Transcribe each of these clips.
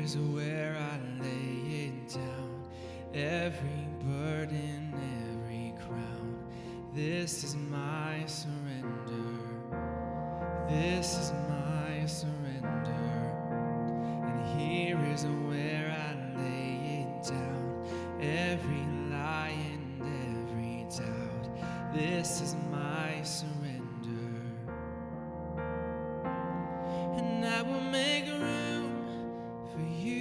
is where I lay it down, every burden, every crown. This is my surrender. This is my surrender. And here is where I lay it down, every lie and every doubt. This is my surrender. And I will make room for you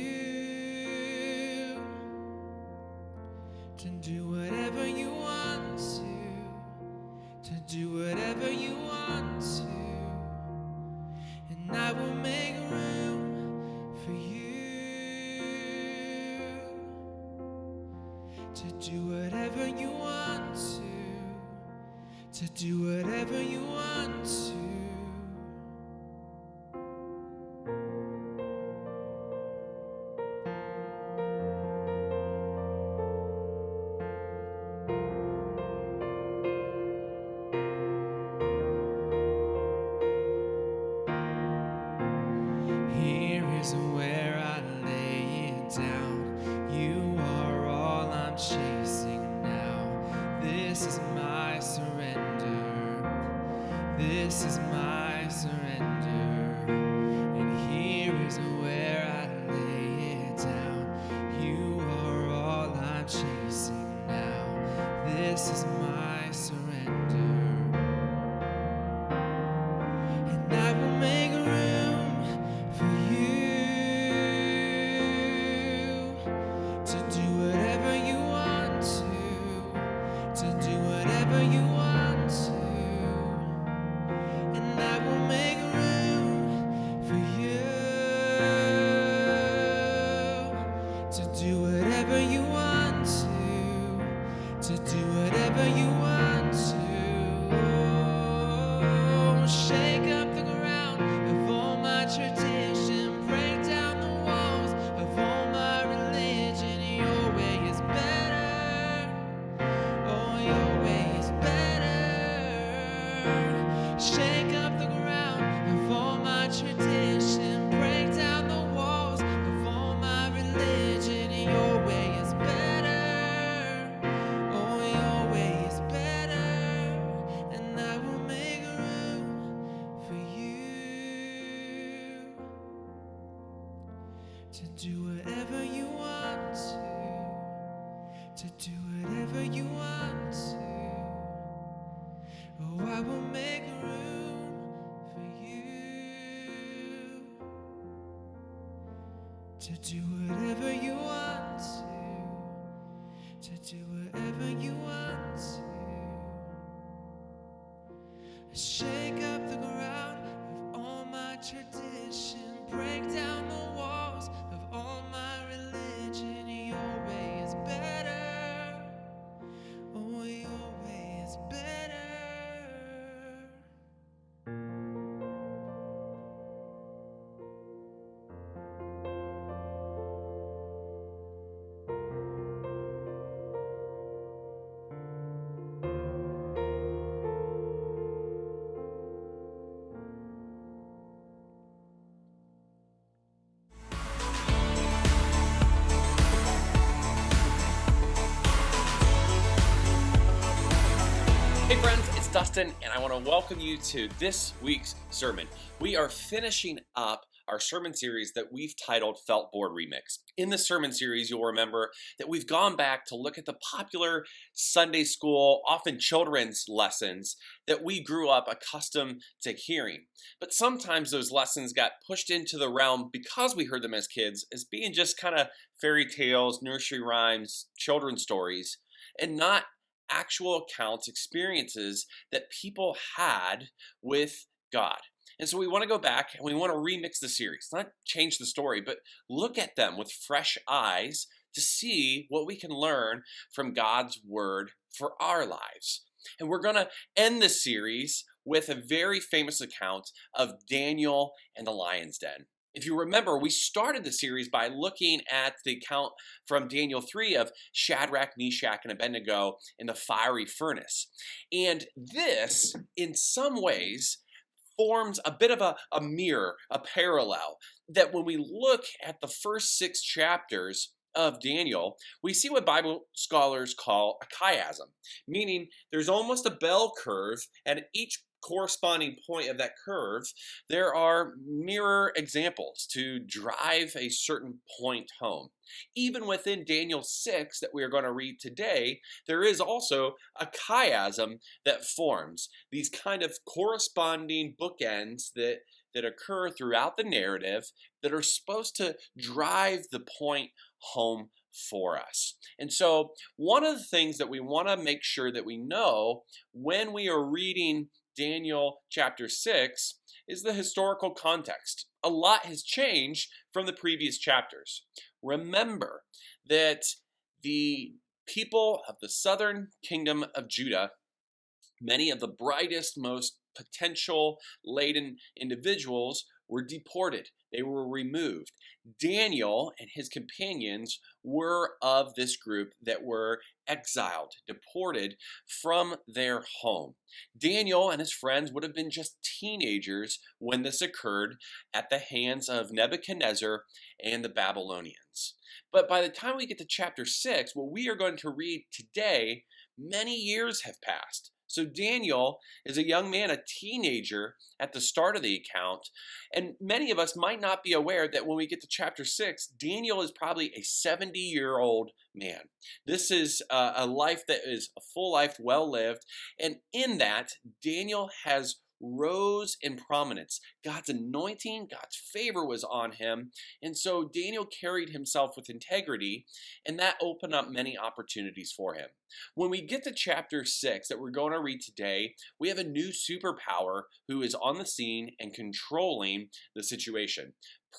to do whatever you want to do whatever you want to. And I will make room for you to do whatever you want to do whatever you want to. Here is where I lay it down. You are all I'm chasing now. This is my surrender. This is my surrender. And here is where I lay it down. You are all I'm chasing now. This is my surrender. And I will make room for you to do whatever you want to do whatever you want to. And I will make room for you to do whatever you want to do whatever you want to. Oh, shake up the ground of all my tradition, break down the walls of all my religion. Your way is better. Oh, your way is better. Shake up the ground of all my tradition, break down the walls of all my religion. Your way is better. Oh, your way is better. And I will make room for you to do whatever you want to do whatever you want to. Oh, I will make room for you to do whatever you want to do whatever you want to. Shake up the ground of all my tradition, break down the walls of all my religion. Your way is better. Oh, your way is better. Hey friends, it's Dustin, and I want to welcome you to this week's sermon. We are finishing up our sermon series that we've titled Feltboard Remix. In the sermon series, you'll remember that we've gone back to look at the popular Sunday school, often children's lessons that we grew up accustomed to hearing. But sometimes those lessons got pushed into the realm, because we heard them as kids, as being just kind of fairy tales, nursery rhymes, children's stories, and not actual accounts, experiences that people had with God. And so we want to go back and we want to remix the series, not change the story, but look at them with fresh eyes to see what we can learn from God's word for our lives. And we're going to end this series with a very famous account of Daniel and the lion's den. If you remember, we started the series by looking at the account from Daniel 3 of Shadrach, Meshach, and Abednego in the fiery furnace. And this, in some ways, forms a bit of a mirror, a parallel. that when we look at the first 6 chapters of Daniel, we see what Bible scholars call a chiasm, meaning there's almost a bell curve, and at each corresponding point of that curve, there are mirror examples to drive a certain point home. Even within Daniel 6 that we are going to read today, there is also a chiasm that forms these kind of corresponding bookends that occur throughout the narrative that are supposed to drive the point home for us. And so, one of the things that we want to make sure that we know when we are reading Daniel chapter 6 is the historical context. A lot has changed from the previous chapters. Remember that the people of the southern kingdom of Judah, many of the brightest, most potential laden individuals, were deported. They were removed. Daniel and his companions were of this group that were exiled, deported from their home. Daniel and his friends would have been just teenagers when this occurred at the hands of Nebuchadnezzar and the Babylonians. But by the time we get to chapter 6, what we are going to read today, many years have passed. So Daniel is a young man, a teenager at the start of the account, and many of us might not be aware that when we get to chapter 6, Daniel is probably a 70-year-old man. This is a life that is a full life, well lived, and in that, Daniel has rose in prominence. God's anointing, God's favor was on him, and so Daniel carried himself with integrity, and that opened up many opportunities for him. When we get to chapter 6 that we're going to read today, we have a new superpower who is on the scene and controlling the situation.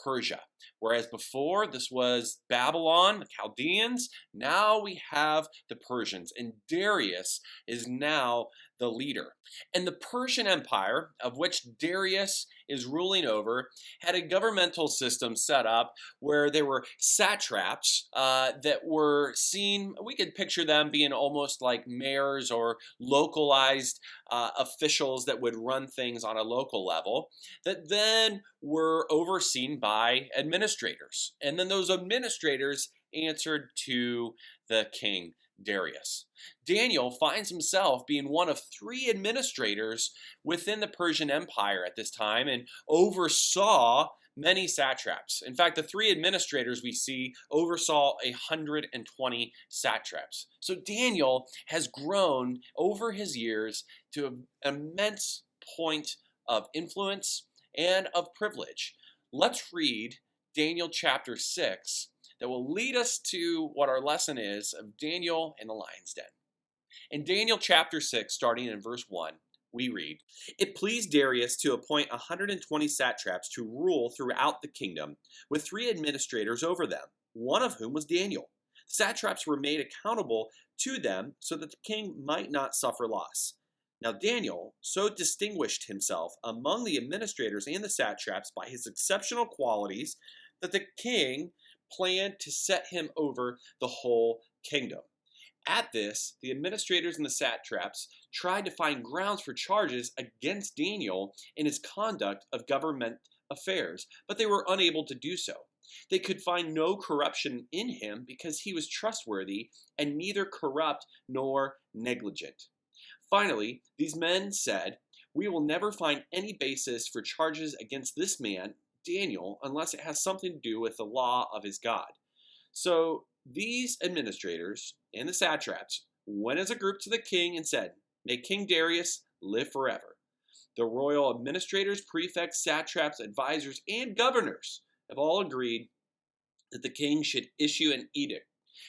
Persia. Whereas before this was Babylon, the Chaldeans, now we have the Persians, and Darius is now the leader. And the Persian Empire, of which Darius is ruling over, had a governmental system set up where there were satraps that were seen, we could picture them being almost like mayors or localized officials that would run things on a local level, that then were overseen by administrators. And then those administrators answered to the king Darius. Daniel finds himself being one of 3 administrators within the Persian Empire at this time and oversaw many satraps. In fact, the 3 administrators we see oversaw 120 satraps. So Daniel has grown over his years to an immense point of influence and of privilege. Let's read Daniel chapter 6 that will lead us to what our lesson is of Daniel and the lion's den. In Daniel chapter 6, starting in verse 1, we read, "It pleased Darius to appoint 120 satraps to rule throughout the kingdom, with 3 administrators over them, one of whom was Daniel. The satraps were made accountable to them so that the king might not suffer loss. Now Daniel so distinguished himself among the administrators and the satraps by his exceptional qualities that the king planned to set him over the whole kingdom. At this, the administrators and the satraps tried to find grounds for charges against Daniel in his conduct of government affairs, but they were unable to do so. They could find no corruption in him because he was trustworthy and neither corrupt nor negligent. Finally, these men said, 'We will never find any basis for charges against this man, Daniel, unless it has something to do with the law of his God.' So these administrators and the satraps went as a group to the king and said, 'May King Darius live forever.' The royal administrators, prefects, satraps, advisors, and governors have all agreed that the king should issue an edict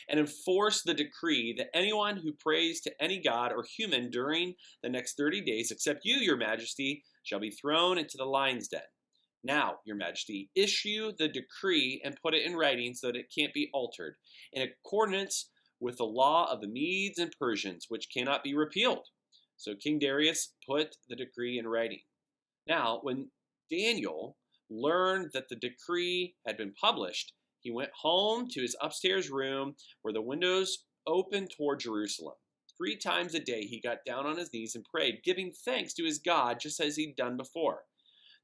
and enforce the decree that anyone who prays to any god or human during the next 30 days, except you, your majesty, shall be thrown into the lion's den. Now, your majesty, issue the decree and put it in writing so that it can't be altered, in accordance with the law of the Medes and Persians, which cannot be repealed.' So King Darius put the decree in writing. Now, when Daniel learned that the decree had been published, he went home to his upstairs room where the windows opened toward Jerusalem. 3 times a day he got down on his knees and prayed, giving thanks to his God just as he'd done before.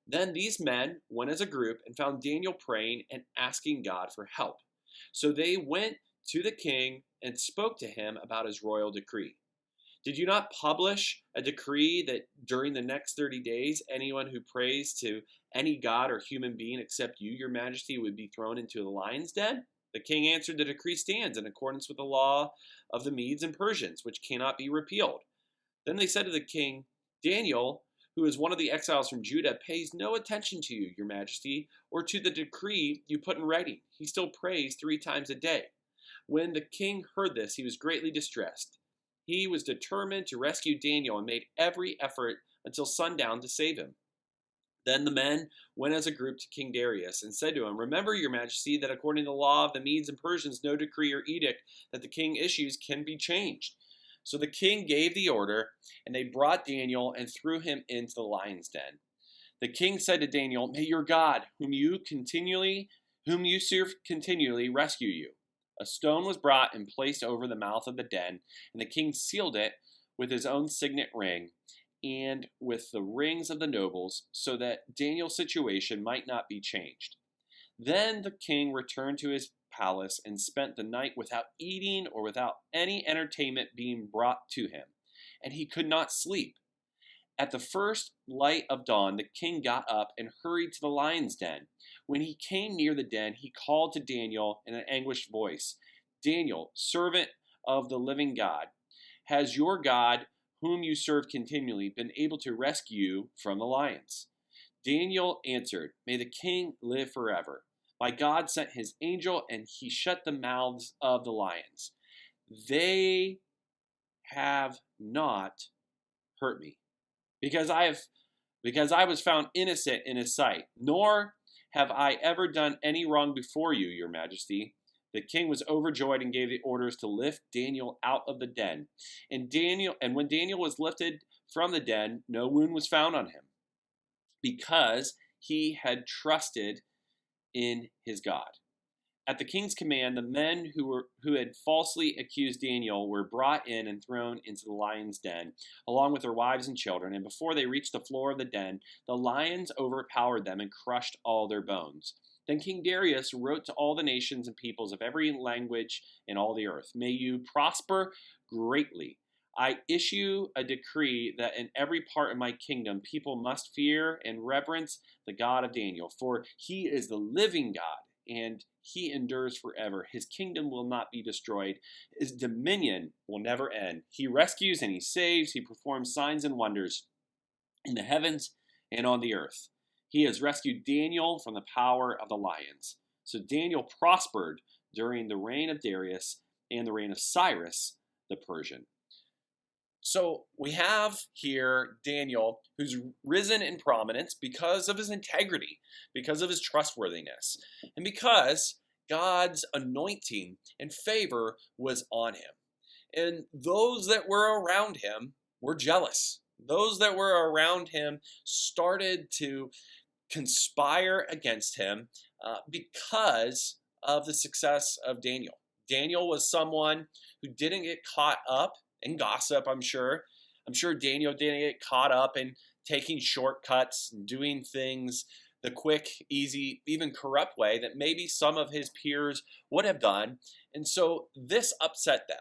Then these men went as a group and found Daniel praying and asking God for help. So they went to the king and spoke to him about his royal decree. Did you not publish a decree that during the next 30 days, anyone who prays to any god or human being except you, your majesty, would be thrown into the lion's den? The king answered, the decree stands in accordance with the law of the Medes and Persians, which cannot be repealed. Then they said to the king, Daniel, who is one of the exiles from Judah, pays no attention to you, your majesty, or to the decree you put in writing. He still prays 3 times a day. When the king heard this, he was greatly distressed. He was determined to rescue Daniel and made every effort until sundown to save him. Then the men went as a group to King Darius and said to him, remember, your majesty, that according to the law of the Medes and Persians, no decree or edict that the king issues can be changed. So the king gave the order, and they brought Daniel and threw him into the lion's den. The king said to Daniel, may your God, whom you serve continually, rescue you. A stone was brought and placed over the mouth of the den, and the king sealed it with his own signet ring and with the rings of the nobles, so that Daniel's situation might not be changed. Then the king returned to his palace and spent the night without eating or without any entertainment being brought to him, and he could not sleep. At the first light of dawn, the king got up and hurried to the lion's den. When he came near the den, he called to Daniel in an anguished voice, Daniel, servant of the living God, has your God, whom you serve continually, been able to rescue you from the lions? Daniel answered, may the king live forever. My God sent his angel, and he shut the mouths of the lions. They have not hurt me, because I was found innocent in his sight, nor have I ever done any wrong before you, your majesty. The king was overjoyed and gave the orders to lift Daniel out of the den. And when Daniel was lifted from the den, no wound was found on him, because he had trusted in his God. At the king's command, the men who had falsely accused Daniel were brought in and thrown into the lion's den, along with their wives and children. And before they reached the floor of the den, the lions overpowered them and crushed all their bones. Then King Darius wrote to all the nations and peoples of every language in all the earth, may you prosper greatly. I issue a decree that in every part of my kingdom, people must fear and reverence the God of Daniel, for he is the living God, and he endures forever. His kingdom will not be destroyed. His dominion will never end. He rescues and he saves. He performs signs and wonders in the heavens and on the earth. He has rescued Daniel from the power of the lions. So Daniel prospered during the reign of Darius and the reign of Cyrus the Persian. So we have here Daniel, who's risen in prominence because of his integrity, because of his trustworthiness, and because God's anointing and favor was on him. And those that were around him were jealous. Those that were around him started to conspire against him because of the success of Daniel. Daniel was someone who didn't get caught up in gossip, I'm sure. I'm sure Daniel didn't get caught up in taking shortcuts and doing things the quick, easy, even corrupt way that maybe some of his peers would have done. And so this upset them.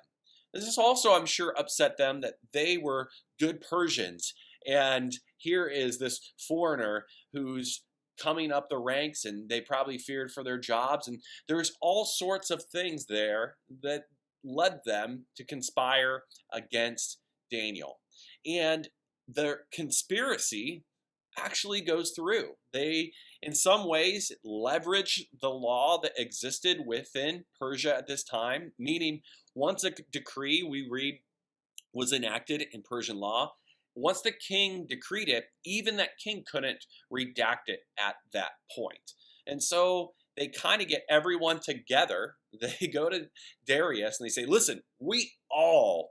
This also, I'm sure, upset them that they were good Persians. And here is this foreigner who's coming up the ranks, and they probably feared for their jobs. And there's all sorts of things there that led them to conspire against Daniel. And their conspiracy actually goes through. They, in some ways, leverage the law that existed within Persia at this time, meaning once a decree we read was enacted in Persian law, once the king decreed it, even that king couldn't redact it at that point. And so they kind of get everyone together. They go to Darius and they say, listen, we all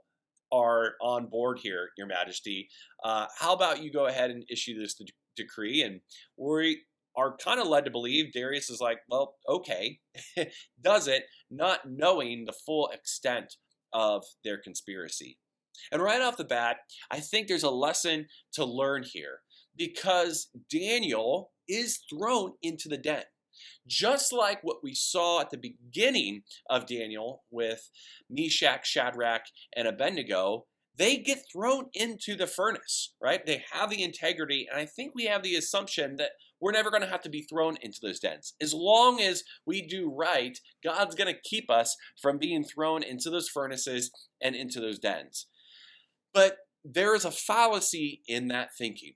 are on board here, your majesty. How about you go ahead and issue this decree? And we are kind of led to believe Darius is like, well, okay, does it, not knowing the full extent of their conspiracy. And right off the bat, I think there's a lesson to learn here, because Daniel is thrown into the den. Just like what we saw at the beginning of Daniel with Meshach, Shadrach, and Abednego, they get thrown into the furnace, right? They have the integrity, and I think we have the assumption that we're never going to have to be thrown into those dens. As long as we do right, God's going to keep us from being thrown into those furnaces and into those dens. But there is a fallacy in that thinking.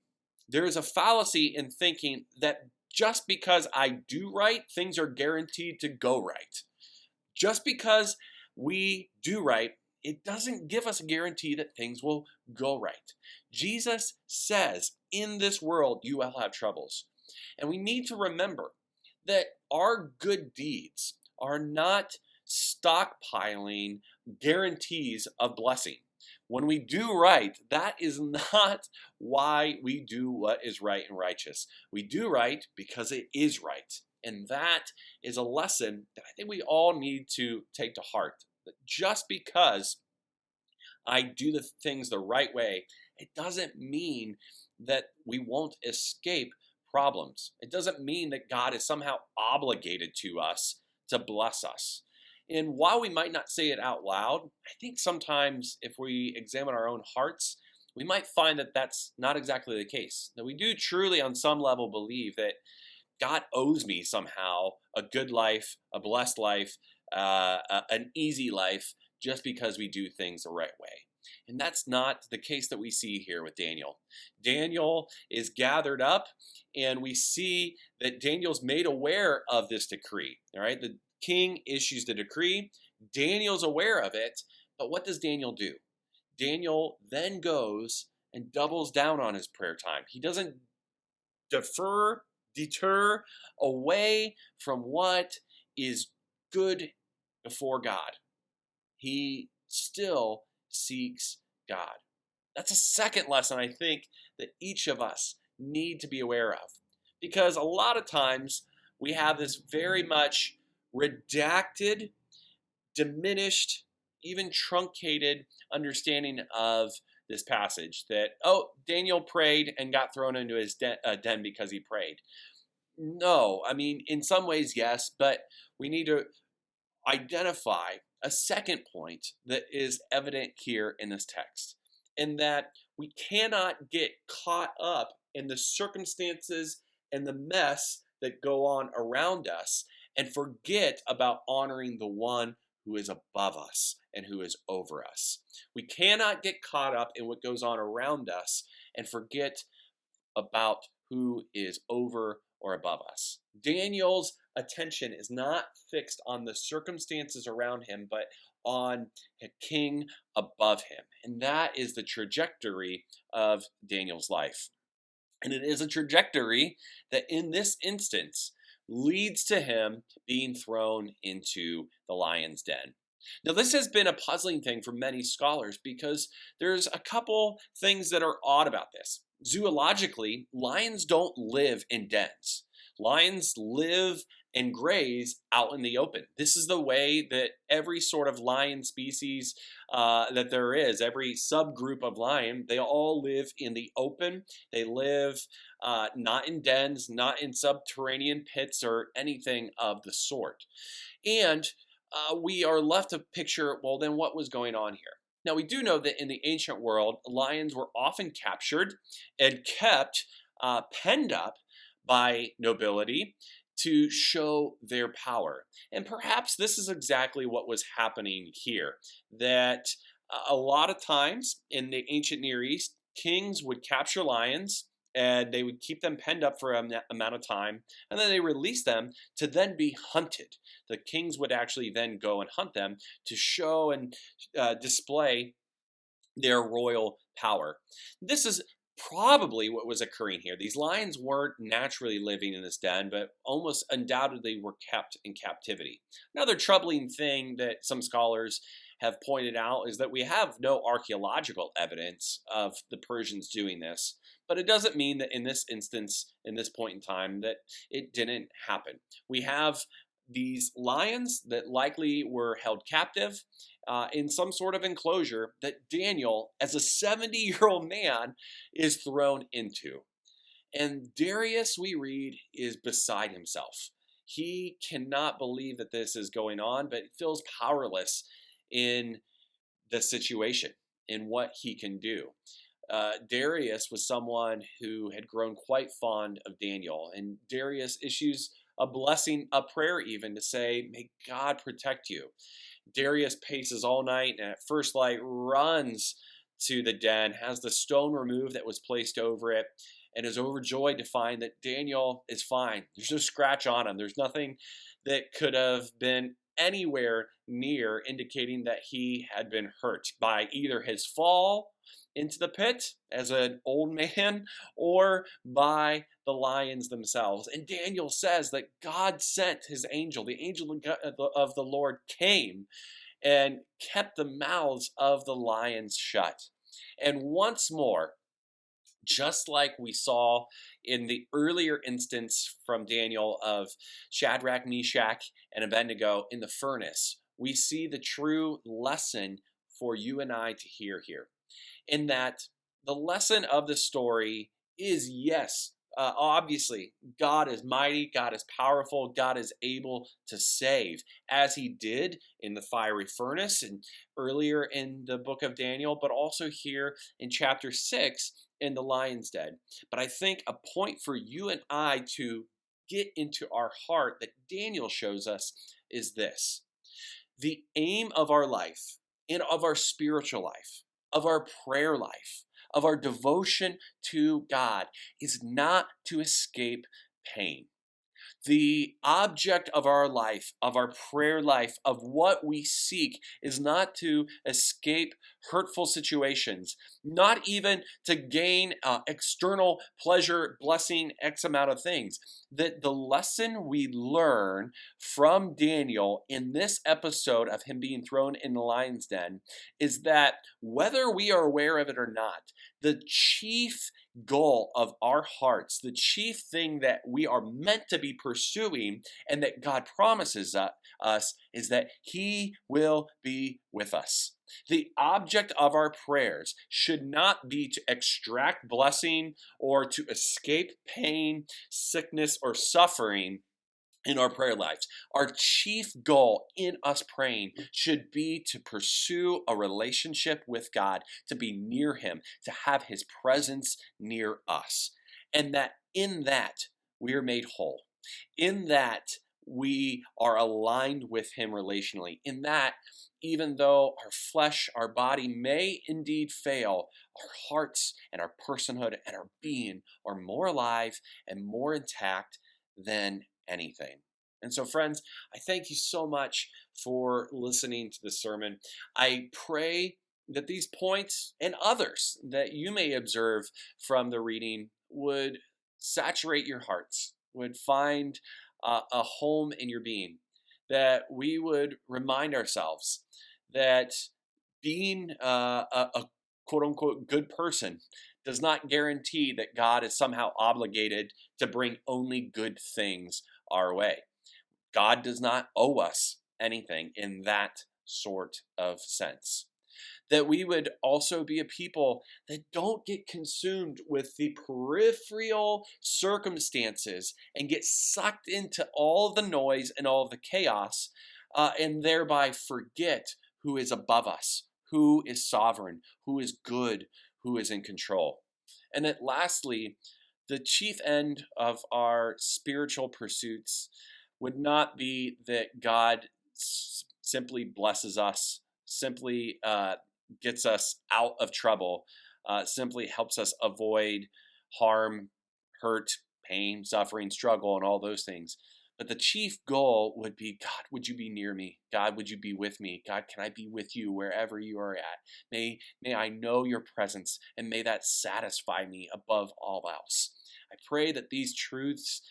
There is a fallacy in thinking that just because I do right, things are guaranteed to go right. Just because we do right, it doesn't give us a guarantee that things will go right. Jesus says, in this world, you will have troubles. And we need to remember that our good deeds are not stockpiling guarantees of blessing. When we do right, that is not why we do what is right and righteous. We do right because it is right. And that is a lesson that I think we all need to take to heart. That just because I do the things the right way, it doesn't mean that we won't escape problems. It doesn't mean that God is somehow obligated to us to bless us. And while we might not say it out loud, I think sometimes if we examine our own hearts, we might find that that's not exactly the case. That we do truly on some level believe that God owes me somehow a good life, a blessed life, an easy life, just because we do things the right way. And that's not the case that we see here with Daniel. Daniel is gathered up, and we see that Daniel's made aware of this decree. All right, the king issues the decree. Daniel's aware of it, but what does Daniel do? Daniel then goes and doubles down on his prayer time. He doesn't deter away from what is good before God. He still seeks God. That's a second lesson I think that each of us need to be aware of. Because a lot of times we have this very much redacted, diminished, even truncated understanding of this passage that, Daniel prayed and got thrown into his den because he prayed. No, I mean, in some ways, yes, but we need to identify a second point that is evident here in this text, in that we cannot get caught up in the circumstances and the mess that go on around us and forget about honoring the one who is above us and who is over us. We cannot get caught up in what goes on around us and forget about who is over or above us. Daniel's attention is not fixed on the circumstances around him, but on a king above him. And that is the trajectory of Daniel's life. And it is a trajectory that in this instance leads to him being thrown into the lion's den. Now, this has been a puzzling thing for many scholars because there's a couple things that are odd about this. Zoologically, lions don't live in dens. Lions live and graze out in the open. This is the way that every sort of lion species that there is, every subgroup of lion, they all live in the open. They live not in dens, not in subterranean pits or anything of the sort. And we are left to picture, well, then what was going on here? Now, we do know that in the ancient world, lions were often captured and kept penned up by nobility to show their power. And perhaps this is exactly what was happening here, that a lot of times in the ancient Near East, kings would capture lions and they would keep them penned up for an amount of time, and then they release them to then be hunted. The kings would actually then go and hunt them to show and display their royal power. This is probably what was occurring here. These lions weren't naturally living in this den, but almost undoubtedly were kept in captivity. Another troubling thing that some scholars have pointed out is that we have no archaeological evidence of the Persians doing this, but it doesn't mean that in this instance, in this point in time, that it didn't happen. We have these lions that likely were held captive in some sort of enclosure that Daniel, as a 70-year-old man, is thrown into. And Darius, we read, is beside himself. He cannot believe that this is going on, but feels powerless in the situation, in what he can do. Darius was someone who had grown quite fond of Daniel, and Darius issues a blessing, a prayer even, to say, may God protect you. Darius paces all night and at first light runs to the den, has the stone removed that was placed over it, and is overjoyed to find that Daniel is fine. There's no scratch on him. There's nothing that could have been anywhere near indicating that he had been hurt by either his fall into the pit as an old man or by the lions themselves. And Daniel says that God sent his angel. The angel of the Lord came and kept the mouths of the lions shut. And once more, just like we saw in the earlier instance from Daniel of Shadrach, Meshach, and Abednego in the furnace, we see the true lesson for you and I to hear here. In that the lesson of the story is, yes, obviously, God is mighty, God is powerful, God is able to save, as he did in the fiery furnace and earlier in the book of Daniel, but also here in chapter 6 in the lion's den. But I think a point for you and I to get into our heart that Daniel shows us is this. The aim of our life and of our spiritual life, of our prayer life, of our devotion to God is not to escape pain. The object of our life, of our prayer life, of what we seek is not to escape hurtful situations, not even to gain external pleasure, blessing, X amount of things. That the lesson we learn from Daniel in this episode of him being thrown in the lion's den is that whether we are aware of it or not, the chief goal of our hearts, the chief thing that we are meant to be pursuing and that God promises us is that he will be with us. The object of our prayers should not be to extract blessing or to escape pain, sickness, or suffering in our prayer lives. Our chief goal in us praying should be to pursue a relationship with God, to be near him, to have his presence near us. And that in that we are made whole. In that we are aligned with him relationally. In that, even though our flesh, our body may indeed fail, our hearts and our personhood and our being are more alive and more intact than anything. And so, friends, I thank you so much for listening to this sermon. I pray that these points and others that you may observe from the reading would saturate your hearts, would find a home in your being, that we would remind ourselves that being a quote-unquote good person does not guarantee that God is somehow obligated to bring only good things our way. God does not owe us anything in that sort of sense. That we would also be a people that don't get consumed with the peripheral circumstances and get sucked into all the noise and all the chaos and thereby forget who is above us, who is sovereign, who is good, who is in control. And that lastly, the chief end of our spiritual pursuits would not be that God simply blesses us, simply gets us out of trouble, simply helps us avoid harm, hurt, pain, suffering, struggle, and all those things. But the chief goal would be, God, would you be near me? God, would you be with me? God, can I be with you wherever you are at? May I know your presence, and may that satisfy me above all else. I pray that these truths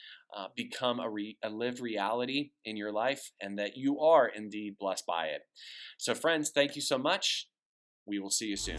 become a lived reality in your life and that you are indeed blessed by it. So friends, thank you so much. We will see you soon.